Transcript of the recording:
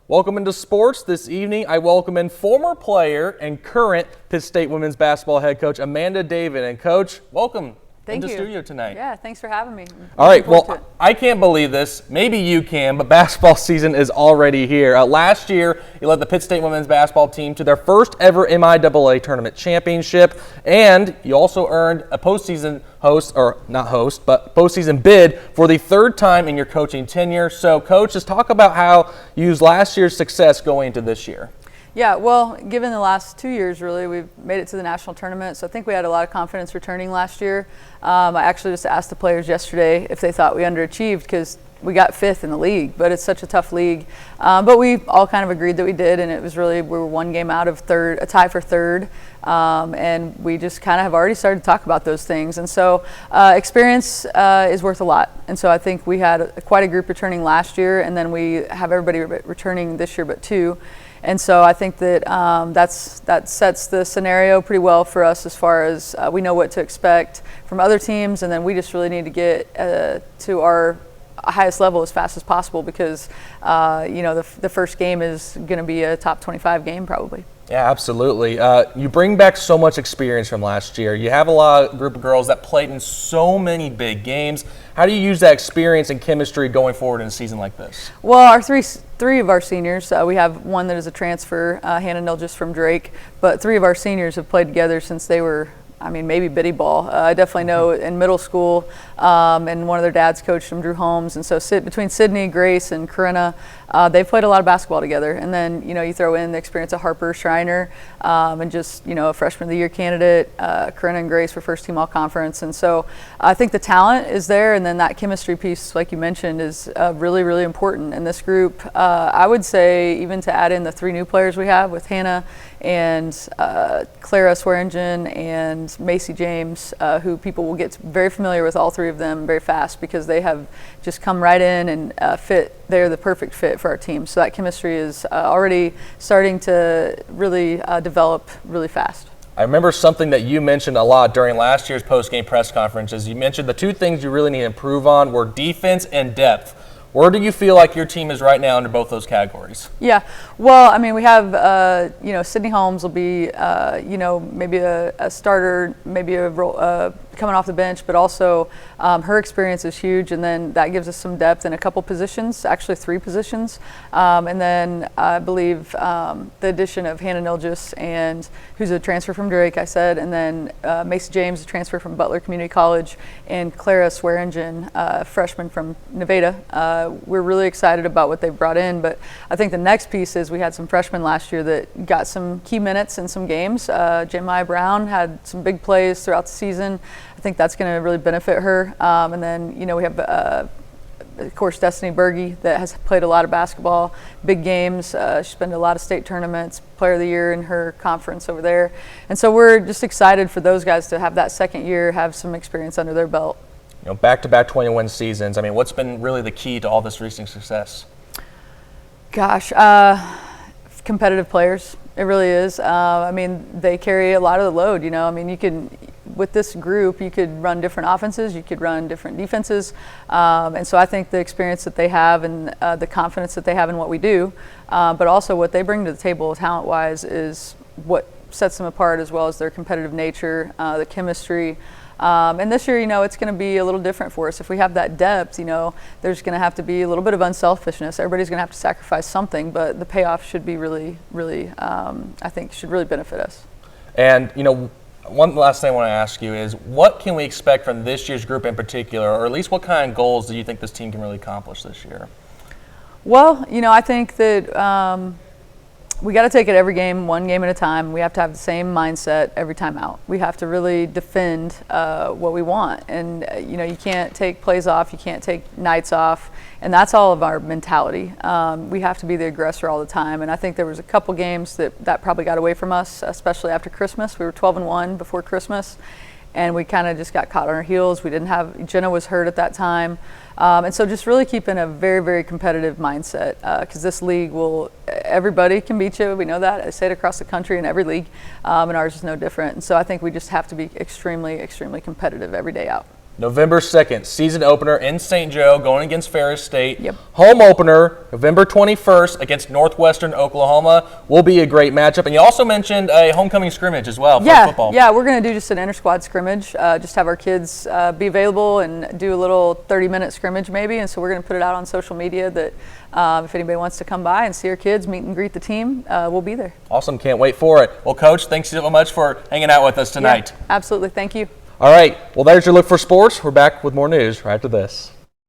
Welcome into sports. This evening, I welcome in former player and current Pitt State women's basketball head coach Amanda Davied. And Coach, welcome into studio tonight. Yeah, thanks for having me. All right, well, I can't believe this. Maybe you can, but basketball season is already here. Last year, you led the Pitt State women's basketball team to their first ever MIAA tournament championship, and you also earned a postseason postseason bid for the third time in your coaching tenure. So, Coach, just talk about how you used last year's success going into this year. Yeah, well, given the last 2 years, really, we've made it to the national tournament, so I think we had a lot of confidence returning last year. I actually just asked the players yesterday if they thought we underachieved because we got fifth in the league, but it's such a tough league. But we all kind of agreed that we did, and it was really, we were one game out of third, a tie for third, and we just kind of have already started to talk about those things. And so experience is worth a lot. And so I think we had quite a group returning last year, and then we have everybody returning this year but two. And so I think that that sets the scenario pretty well for us as far as we know what to expect from other teams, and then we just really need to get to our highest level as fast as possible because the first game is going to be a top 25 game probably. Yeah, absolutely. You bring back so much experience from last year. You have a group of girls that played in so many big games. How do you use that experience and chemistry going forward in a season like this? Well, our three of our seniors, we have one that is a transfer, Hannah Nilgis from Drake, but three of our seniors have played together since they were, maybe bitty ball. I definitely know in middle school, and one of their dads coached them, Drew Holmes. And so between Sydney, Grace, and Corinna, they've played a lot of basketball together. And then, you throw in the experience of Harper Schreiner, and just, a freshman of the year candidate. Corinna and Grace were first team all conference. And so I think the talent is there. And then that chemistry piece, like you mentioned, is really, really important. In this group, I would say even to add in the three new players we have with Hannah and Clara Swearingen and Macy James, who people will get very familiar with all three of them very fast because they have just come right in and fit. They're the perfect fit for our team. So that chemistry is already starting to really develop really fast. I remember something that you mentioned a lot during last year's post-game press conference is you mentioned the two things you really need to improve on were defense and depth. Where do you feel like your team is right now under both those categories? Yeah, well, we have, Sydney Holmes will be, maybe a starter, maybe a role, coming off the bench, but also her experience is huge, and then that gives us some depth in a couple positions, actually three positions. And then I believe the addition of Hannah Nilgis, and who's a transfer from Drake, I said, and then Macy James, a transfer from Butler Community College, and Clara Swearingen, freshman from Nevada. We're really excited about what they've brought in, but I think the next piece is we had some freshmen last year that got some key minutes in some games. Jeremiah Brown had some big plays throughout the season. I think that's going to really benefit her. And then, we have, of course, Destiny Berge that has played a lot of basketball, big games. She's been to a lot of state tournaments, player of the year in her conference over there. And so we're just excited for those guys to have that second year, have some experience under their belt. Back-to-back 21 seasons. What's been really the key to all this recent success? Gosh, competitive players. It really is. They carry a lot of the load, you can, with this group, you could run different offenses, you could run different defenses. And so I think the experience that they have and the confidence that they have in what we do, but also what they bring to the table talent-wise is what sets them apart, as well as their competitive nature, the chemistry. And this year, it's going to be a little different for us. If we have that depth, there's going to have to be a little bit of unselfishness. Everybody's going to have to sacrifice something, but the payoff should be really, really, I think, should really benefit us. And, one last thing I want to ask you is what can we expect from this year's group in particular, or at least what kind of goals do you think this team can really accomplish this year? Well, I think that we got to take it every game, one game at a time. We have to have the same mindset every time out. We have to really defend what we want. And, you can't take plays off. You can't take nights off. And that's all of our mentality. We have to be the aggressor all the time. And I think there was a couple games that probably got away from us, especially after Christmas. We were 12-1 before Christmas. And we kind of just got caught on our heels. We didn't have, Jenna was hurt at that time. And so just really keeping a very, very competitive mindset because this league everybody can beat you. We know that. I say it across the country in every league, and ours is no different. And so I think we just have to be extremely, extremely competitive every day out. November 2nd, season opener in St. Joe, going against Ferris State. Yep. Home opener, November 21st, against Northwestern Oklahoma. Will be a great matchup. And you also mentioned a homecoming scrimmage as well for football. Yeah, we're going to do just an inter-squad scrimmage, just have our kids be available and do a little 30-minute scrimmage maybe. And so we're going to put it out on social media that if anybody wants to come by and see our kids, meet and greet the team, we'll be there. Awesome. Can't wait for it. Well, Coach, thanks so much for hanging out with us tonight. Yeah, absolutely. Thank you. All right. Well, there's your look for sports. We're back with more news right after this.